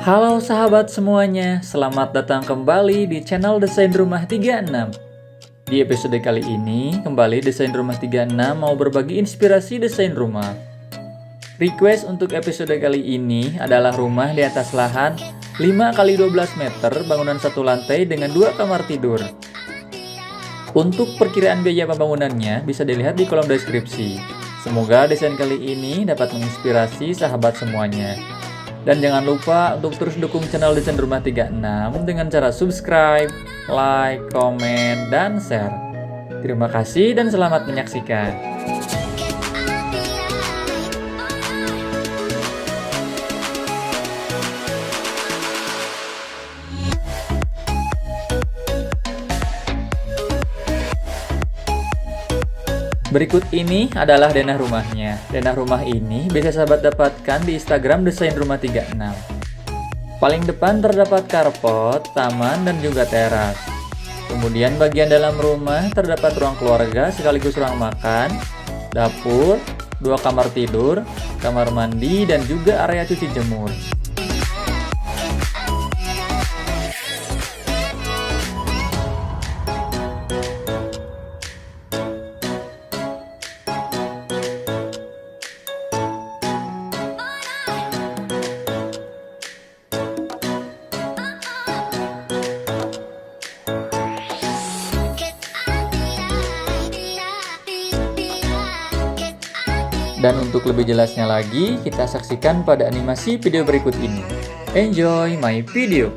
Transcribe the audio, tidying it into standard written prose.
Halo sahabat semuanya, selamat datang kembali di channel Desain Rumah 36. Di episode kali ini, kembali Desain Rumah 36 mau berbagi inspirasi desain rumah. Request untuk episode kali ini adalah rumah di atas lahan 5x12 meter, bangunan satu lantai dengan 2 kamar tidur. Untuk perkiraan biaya pembangunannya bisa dilihat di kolom deskripsi. Semoga desain kali ini dapat menginspirasi sahabat semuanya. Dan jangan lupa untuk terus dukung channel Desain Rumah 36 dengan cara subscribe, like, komen, dan share. Terima kasih dan selamat menyaksikan. Berikut ini adalah denah rumahnya. Denah rumah ini bisa sahabat dapatkan di Instagram Desain Rumah 36. Paling depan terdapat carport, taman, dan juga teras. Kemudian bagian dalam rumah terdapat ruang keluarga sekaligus ruang makan, dapur, 2 kamar tidur, kamar mandi, dan juga area cuci jemur. Dan untuk lebih jelasnya lagi, kita saksikan pada animasi video berikut ini. Enjoy my video!